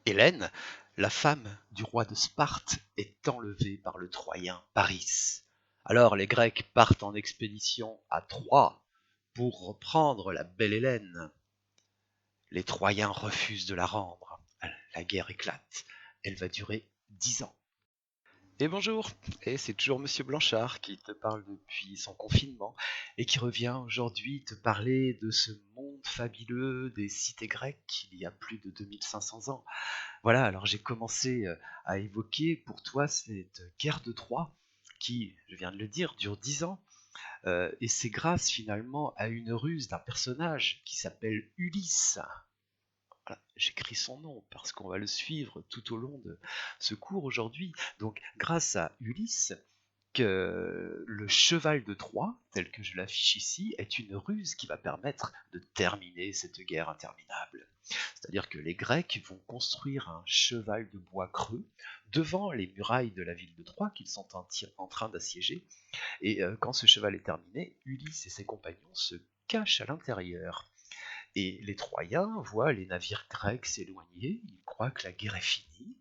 Hélène, la femme du roi de Sparte, est enlevée par le Troyen Paris. Alors les Grecs partent en expédition à Troie pour reprendre la belle Hélène. Les Troyens refusent de la rendre. La guerre éclate. Elle va durer 10 ans. Et bonjour, et c'est toujours Monsieur Blanchard qui te parle depuis son confinement et qui revient aujourd'hui te parler de ce monde fabuleux des cités grecques il y a plus de 2500 ans. Voilà, alors j'ai commencé à évoquer pour toi cette guerre de Troie qui, je viens de le dire, dure 10 ans. Et c'est grâce finalement à une ruse d'un personnage qui s'appelle Ulysse. Voilà, j'écris son nom parce qu'on va le suivre tout au long de ce cours aujourd'hui. Donc grâce à Ulysse, que le cheval de Troie, tel que je l'affiche ici, est une ruse qui va permettre de terminer cette guerre interminable. C'est-à-dire que les Grecs vont construire un cheval de bois creux devant les murailles de la ville de Troie qu'ils sont en train d'assiéger. Et quand ce cheval est terminé, Ulysse et ses compagnons se cachent à l'intérieur. Et les Troyens voient les navires grecs s'éloigner, ils croient que la guerre est finie,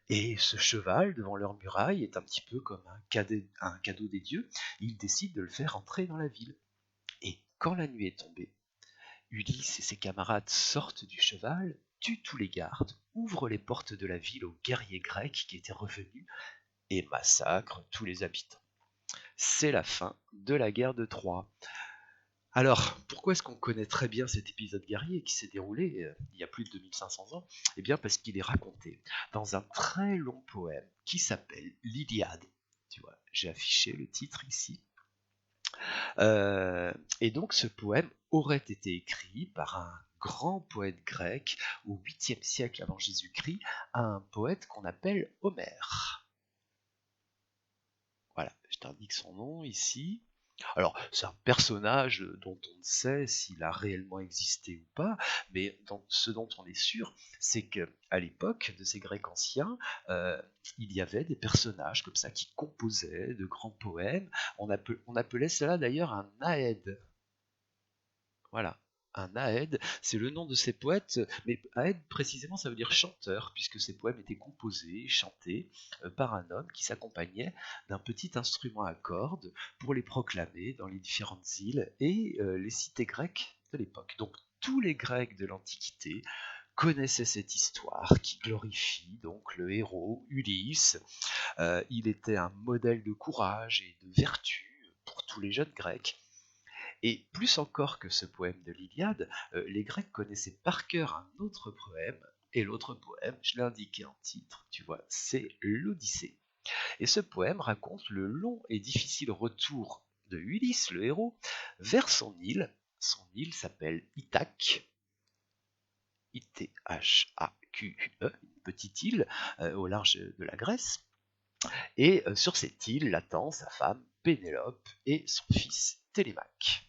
et ce cheval devant leurs murailles est un petit peu comme un cadeau des dieux, ils décident de le faire entrer dans la ville. Et quand la nuit est tombée, Ulysse et ses camarades sortent du cheval, tuent tous les gardes, ouvrent les portes de la ville aux guerriers grecs qui étaient revenus et massacrent tous les habitants. C'est la fin de la guerre de Troie. Alors, pourquoi est-ce qu'on connaît très bien cet épisode guerrier qui s'est déroulé il y a plus de 2500 ans? Eh bien parce qu'il est raconté dans un très long poème qui s'appelle l'Iliade. Tu vois, j'ai affiché le titre ici. Et donc ce poème aurait été écrit par un grand poète grec au 8e siècle avant Jésus-Christ, un poète qu'on appelle Homère. Voilà, je t'indique son nom ici. Alors, c'est un personnage dont on ne sait s'il a réellement existé ou pas, mais ce dont on est sûr, c'est qu'à l'époque de ces Grecs anciens, euh, il y avait des personnages comme ça qui composaient de grands poèmes. On appelait cela d'ailleurs un aède. Voilà. Un aède, c'est le nom de ces poètes, mais aède précisément ça veut dire chanteur, puisque ces poèmes étaient composés, chantés par un homme qui s'accompagnait d'un petit instrument à cordes pour les proclamer dans les différentes îles et les cités grecques de l'époque. Donc tous les Grecs de l'Antiquité connaissaient cette histoire qui glorifie donc le héros Ulysse. Il était un modèle de courage et de vertu pour tous les jeunes Grecs. Et plus encore que ce poème de l'Iliade, les Grecs connaissaient par cœur un autre poème, et l'autre poème, je l'ai indiqué en titre, tu vois, c'est l'Odyssée. Et ce poème raconte le long et difficile retour de Ulysse, le héros, vers son île. Son île s'appelle Ithaque, I-T-H-A-Q-E, une petite île au large de la Grèce. Et sur cette île l'attend sa femme Pénélope et son fils Télémaque.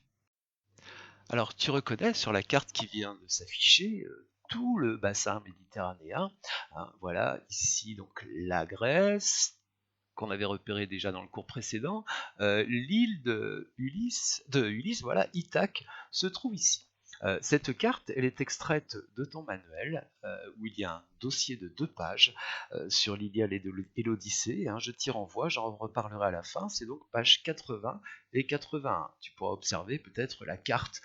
Alors, tu reconnais sur la carte qui vient de s'afficher tout le bassin méditerranéen. Hein, voilà, ici donc la Grèce, qu'on avait repéré déjà dans le cours précédent. L'île de Ulysse, voilà, Ithaque, se trouve ici. Cette carte, elle est extraite de ton manuel, où il y a un dossier de 2 pages sur l'Iliade et l'Odyssée. Hein, je t'y renvoie, j'en reparlerai à la fin. C'est donc pages 80 et 81. Tu pourras observer peut-être la carte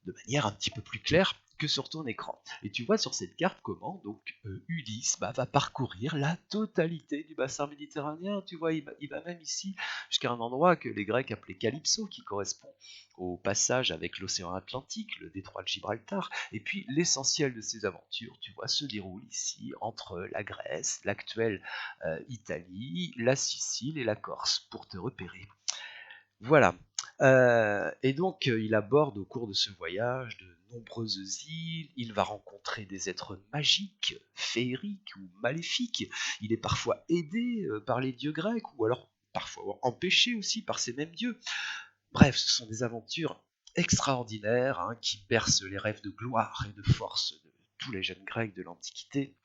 de manière un petit peu plus claire que sur ton écran. Et tu vois sur cette carte comment donc Ulysse va parcourir la totalité du bassin méditerranéen. Tu vois, il va même ici jusqu'à un endroit que les Grecs appelaient Calypso, qui correspond au passage avec l'océan Atlantique, le détroit de Gibraltar. Et puis l'essentiel de ces aventures, tu vois, se déroule ici entre la Grèce, l'actuelle Italie, la Sicile et la Corse, pour te repérer. Voilà. Et donc, il aborde au cours de ce voyage de nombreuses îles, il va rencontrer des êtres magiques, féeriques ou maléfiques, il est parfois aidé par les dieux grecs, ou alors parfois empêché aussi par ces mêmes dieux. Bref, ce sont des aventures extraordinaires hein, qui bercent les rêves de gloire et de force de tous les jeunes grecs de l'Antiquité.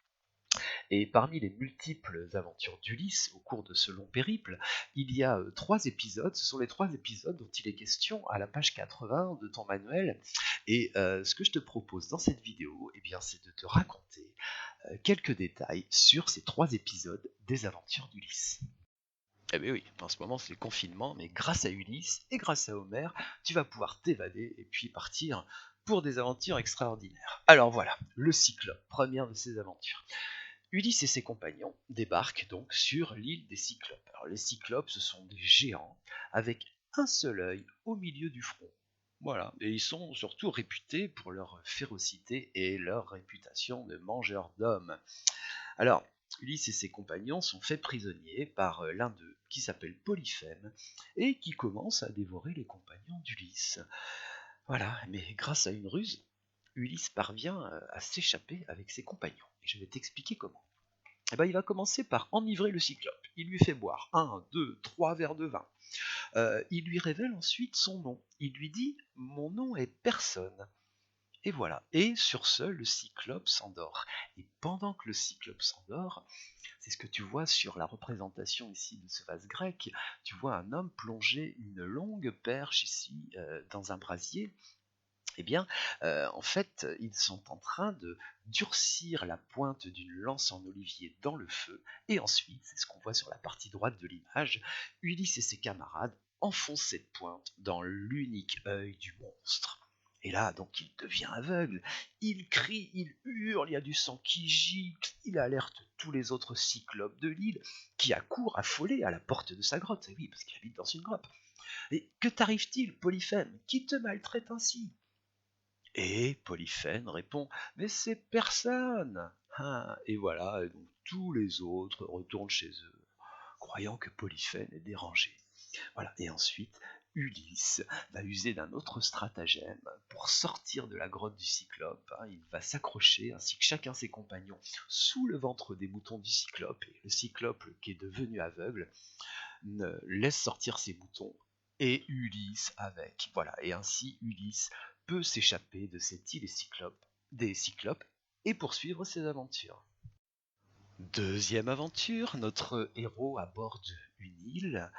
Et parmi les multiples aventures d'Ulysse au cours de ce long périple, il y a 3 épisodes. Ce sont les 3 épisodes dont il est question à la page 80 de ton manuel. Et ce que je te propose dans cette vidéo, eh bien, c'est de te raconter quelques détails sur ces 3 épisodes des aventures d'Ulysse. Eh bien oui, en ce moment c'est le confinement, mais grâce à Ulysse et grâce à Homère, tu vas pouvoir t'évader et puis partir pour des aventures extraordinaires. Alors voilà, le Cyclope, première de ces aventures. Ulysse et ses compagnons débarquent donc sur l'île des Cyclopes. Alors les Cyclopes, ce sont des géants avec un seul œil au milieu du front. Voilà, et ils sont surtout réputés pour leur férocité et leur réputation de mangeurs d'hommes. Alors, Ulysse et ses compagnons sont faits prisonniers par l'un d'eux, qui s'appelle Polyphème, et qui commence à dévorer les compagnons d'Ulysse. Voilà, mais grâce à une ruse, Ulysse parvient à s'échapper avec ses compagnons. Et je vais t'expliquer comment. Eh ben, il va commencer par enivrer le Cyclope. Il lui fait boire 1, 2, 3 verres de vin. Il lui révèle ensuite son nom. Il lui dit « Mon nom est personne ». Et voilà. Et sur ce, le Cyclope s'endort. Et pendant que le Cyclope s'endort, c'est ce que tu vois sur la représentation ici de ce vase grec, tu vois un homme plonger une longue perche ici dans un brasier. Eh bien, en fait, ils sont en train de durcir la pointe d'une lance en olivier dans le feu, et ensuite, c'est ce qu'on voit sur la partie droite de l'image, Ulysse et ses camarades enfoncent cette pointe dans l'unique œil du monstre. Et là, donc, il devient aveugle, il crie, il hurle, il y a du sang qui gicle, il alerte tous les autres cyclopes de l'île, qui accourent affolés à la porte de sa grotte, et oui, parce qu'il habite dans une grotte. Et que t'arrive-t-il, Polyphème? Qui te maltraite ainsi? Et Polyphème répond « Mais c'est personne !» Et voilà, et donc tous les autres retournent chez eux, croyant que Polyphème est dérangé. Voilà. Et ensuite, Ulysse va user d'un autre stratagème pour sortir de la grotte du Cyclope. Il va s'accrocher, ainsi que chacun ses compagnons, sous le ventre des moutons du Cyclope. Et le Cyclope, qui est devenu aveugle, laisse sortir ses moutons et Ulysse avec. Voilà. Et ainsi, Ulysse peut s'échapper de cette île des Cyclopes et poursuivre ses aventures. Deuxième aventure, notre héros aborde une île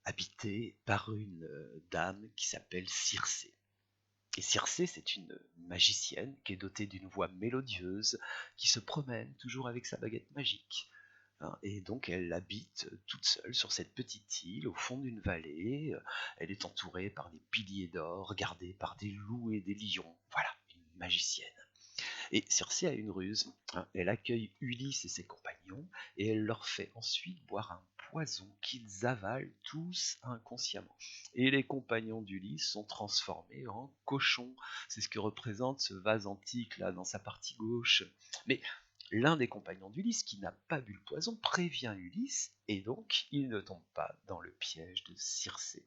habitée par une dame qui s'appelle Circé. Et Circé, c'est une magicienne qui est dotée d'une voix mélodieuse, qui se promène toujours avec sa baguette magique. Et donc elle habite toute seule sur cette petite île au fond d'une vallée. Elle est entourée par des piliers d'or, gardée par des loups et des lions. Voilà, une magicienne. Et Circé a une ruse. Elle accueille Ulysse et ses compagnons et elle leur fait ensuite boire un poison qu'ils avalent tous inconsciemment. Et les compagnons d'Ulysse sont transformés en cochons. C'est ce que représente ce vase antique là dans sa partie gauche. Mais l'un des compagnons d'Ulysse, qui n'a pas bu le poison, prévient Ulysse, et donc il ne tombe pas dans le piège de Circé.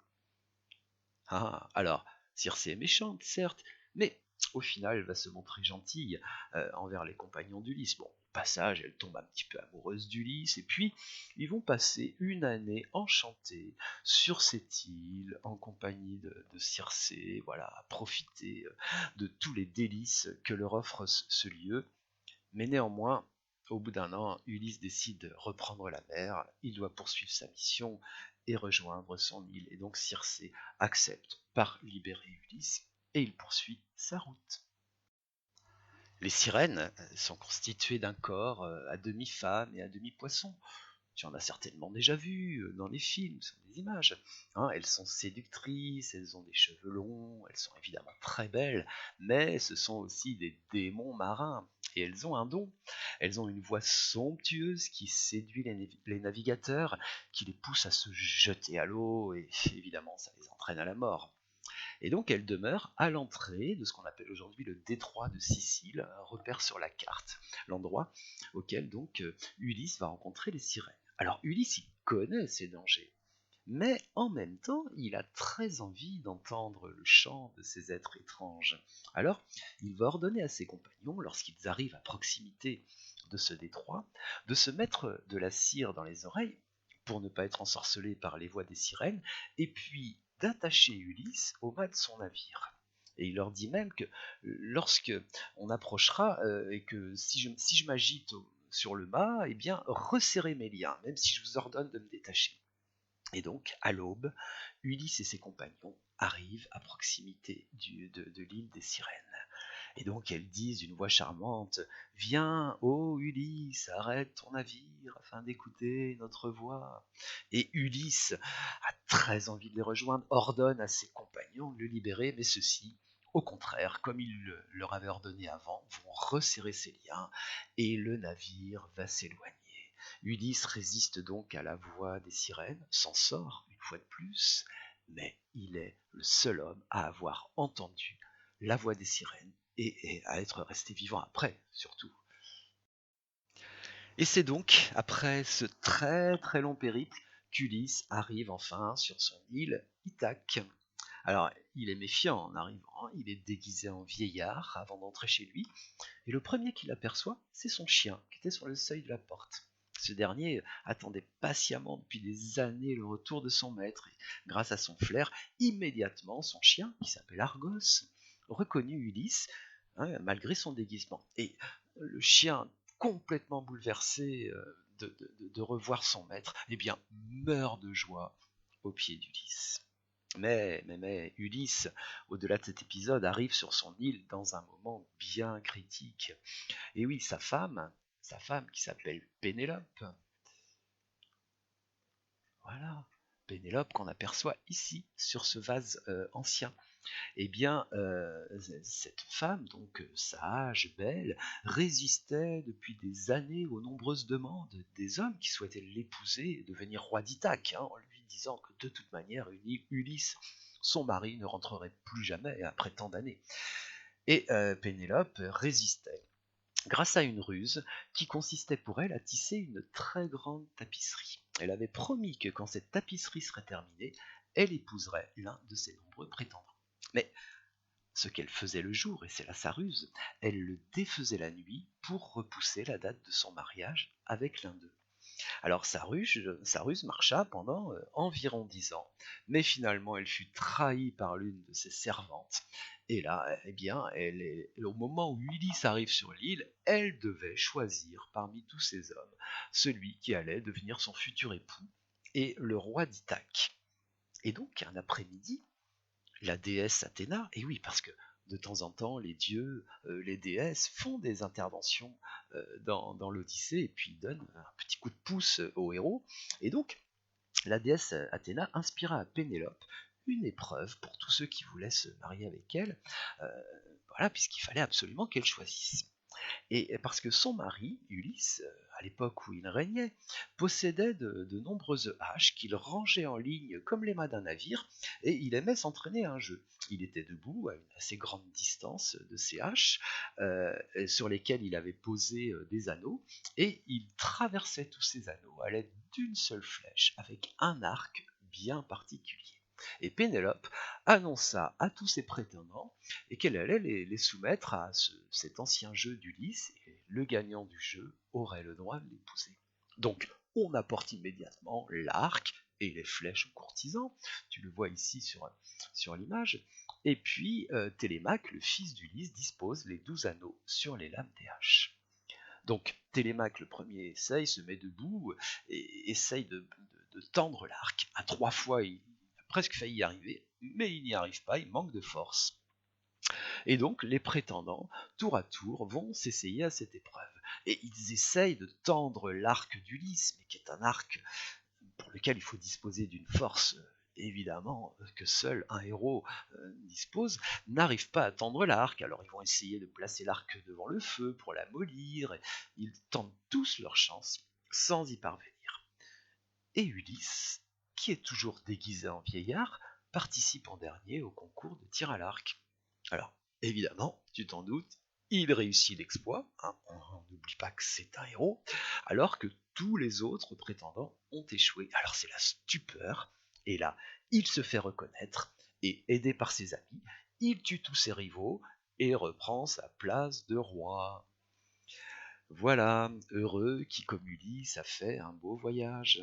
Alors, Circé est méchante, certes, mais au final, elle va se montrer gentille envers les compagnons d'Ulysse. Bon, au passage, elle tombe un petit peu amoureuse d'Ulysse, et puis ils vont passer une année enchantée sur cette île, en compagnie de Circé, voilà, à profiter de tous les délices que leur offre ce lieu. Mais néanmoins, au bout d'un an, Ulysse décide de reprendre la mer, il doit poursuivre sa mission et rejoindre son île, et donc Circé accepte par libérer Ulysse, et il poursuit sa route. Les sirènes sont constituées d'un corps à demi femme et à demi poisson. Tu en as certainement déjà vu dans les films, sur des images. Elles sont séductrices, elles ont des cheveux longs, elles sont évidemment très belles, mais ce sont aussi des démons marins. Et elles ont un don. Elles ont une voix somptueuse qui séduit les navigateurs, qui les pousse à se jeter à l'eau, et évidemment ça les entraîne à la mort. Et donc elle demeure à l'entrée de ce qu'on appelle aujourd'hui le détroit de Sicile, un repère sur la carte, l'endroit auquel donc Ulysse va rencontrer les sirènes. Alors Ulysse, il connaît ces dangers, mais en même temps, il a très envie d'entendre le chant de ces êtres étranges. Alors, il va ordonner à ses compagnons, lorsqu'ils arrivent à proximité de ce détroit, de se mettre de la cire dans les oreilles pour ne pas être ensorcelés par les voix des sirènes, et puis d'attacher Ulysse au mât de son navire. Et il leur dit même que lorsque on approchera, et que si je m'agite sur le mât, eh bien, resserrez mes liens, même si je vous ordonne de me détacher. Et donc, à l'aube, Ulysse et ses compagnons arrivent à proximité de l'île des sirènes. Et donc elles disent d'une voix charmante: «Viens, ô Ulysse, arrête ton navire afin d'écouter notre voix.» Et Ulysse a très envie de les rejoindre, ordonne à ses compagnons de le libérer, mais ceux-ci, au contraire, comme il leur avait ordonné avant, vont resserrer ses liens et le navire va s'éloigner. Ulysse résiste donc à la voix des sirènes, s'en sort une fois de plus, mais il est le seul homme à avoir entendu la voix des sirènes et à être resté vivant après, surtout. Et c'est donc après ce très très long périple qu'Ulysse arrive enfin sur son île Ithaque. Alors, il est méfiant en arrivant, il est déguisé en vieillard avant d'entrer chez lui, et le premier qu'il aperçoit, c'est son chien qui était sur le seuil de la porte. Ce dernier attendait patiemment depuis des années le retour de son maître, et grâce à son flair, immédiatement son chien, qui s'appelle Argos, reconnut Ulysse, hein, malgré son déguisement. Et le chien, complètement bouleversé de revoir son maître, eh bien, meurt de joie aux pieds d'Ulysse. Mais Ulysse, au-delà de cet épisode, arrive sur son île dans un moment bien critique. Et oui, sa femme qui s'appelle Pénélope, voilà, Pénélope qu'on aperçoit ici sur ce vase ancien. Eh bien, cette femme, donc sage, belle, résistait depuis des années aux nombreuses demandes des hommes qui souhaitaient l'épouser et devenir roi d'Ithaque, hein, en lui disant que de toute manière, Ulysse, son mari, ne rentrerait plus jamais après tant d'années. Et Pénélope résistait grâce à une ruse qui consistait pour elle à tisser une très grande tapisserie. Elle avait promis que quand cette tapisserie serait terminée, elle épouserait l'un de ses nombreux prétendants. Mais ce qu'elle faisait le jour, et c'est là sa ruse, elle le défaisait la nuit pour repousser la date de son mariage avec l'un d'eux. Alors sa ruse marcha pendant environ 10 ans, mais finalement elle fut trahie par l'une de ses servantes. Et là, eh bien, au moment où Ulysse arrive sur l'île, elle devait choisir parmi tous ces hommes celui qui allait devenir son futur époux et le roi d'Ithaque. Et donc, un après-midi, la déesse Athéna, et oui, parce que de temps en temps, les dieux, les déesses font des interventions dans l'Odyssée et puis donnent un petit coup de pouce aux héros. Et donc, la déesse Athéna inspira à Pénélope une épreuve pour tous ceux qui voulaient se marier avec elle, euh, voilà, puisqu'il fallait absolument qu'elle choisisse. Et parce que son mari, Ulysse, à l'époque où il régnait, possédait de nombreuses haches qu'il rangeait en ligne comme les mâts d'un navire, et il aimait s'entraîner à un jeu. Il était debout à une assez grande distance de ces haches, sur lesquelles il avait posé des anneaux, et il traversait tous ces anneaux à l'aide d'une seule flèche, avec un arc bien particulier. Et Pénélope annonça à tous ses prétendants et qu'elle allait les soumettre à cet ancien jeu d'Ulysse, et le gagnant du jeu aurait le droit de l'épouser. Donc on apporte immédiatement l'arc et les flèches aux courtisans, tu le vois ici sur l'image, et puis Télémaque, le fils d'Ulysse, dispose les 12 anneaux sur les lames des haches. Donc Télémaque, le premier, se met debout et essaye de tendre l'arc. À 3 fois, il a presque failli y arriver, mais il n'y arrive pas, il manque de force. Et donc les prétendants, tour à tour, vont s'essayer à cette épreuve. Et ils essayent de tendre l'arc d'Ulysse, mais qui est un arc pour lequel il faut disposer d'une force évidemment que seul un héros dispose, n'arrivent pas à tendre l'arc. Alors ils vont essayer de placer l'arc devant le feu pour l'amollir, et ils tentent tous leur chance sans y parvenir. Et Ulysse, qui est toujours déguisé en vieillard, participe en dernier au concours de tir à l'arc. Alors, évidemment, tu t'en doutes, il réussit l'exploit, hein, on n'oublie pas que c'est un héros, alors que tous les autres prétendants ont échoué. Alors c'est la stupeur, et là, il se fait reconnaître, et aidé par ses amis, il tue tous ses rivaux, et reprend sa place de roi. Voilà, heureux qui comme Ulysse a fait un beau voyage.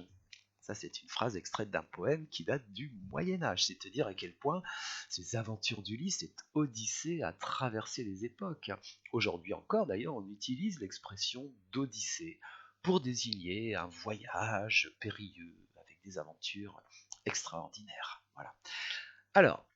Ça, c'est une phrase extraite d'un poème qui date du Moyen-Âge. C'est à dire à quel point ces aventures d'Ulysse, cette odyssée, a traversé les époques. Aujourd'hui encore, d'ailleurs, on utilise l'expression d'odyssée pour désigner un voyage périlleux avec des aventures extraordinaires. Voilà. Alors,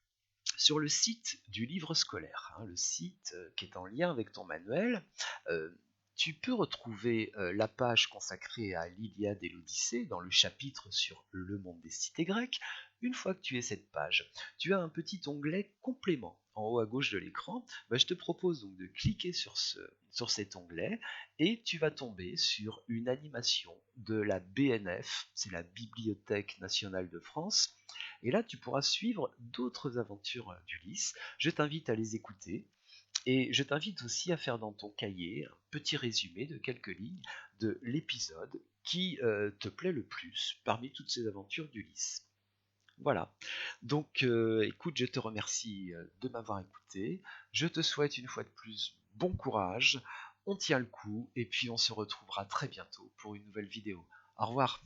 sur le site du livre scolaire, hein, le site qui est en lien avec ton manuel, euh, tu peux retrouver la page consacrée à l'Iliade et l'Odyssée dans le chapitre sur le monde des cités grecques. Une fois que tu es cette page, tu as un petit onglet complément en haut à gauche de l'écran. Je te propose donc de cliquer sur cet onglet et tu vas tomber sur une animation de la BNF, c'est la Bibliothèque nationale de France. Et là, tu pourras suivre d'autres aventures d'Ulysse. Je t'invite à les écouter. Et je t'invite aussi à faire dans ton cahier un petit résumé de quelques lignes de l'épisode qui te plaît le plus parmi toutes ces aventures d'Ulysse. Voilà. Donc écoute, je te remercie de m'avoir écouté. Je te souhaite une fois de plus bon courage. On tient le coup et puis on se retrouvera très bientôt pour une nouvelle vidéo. Au revoir.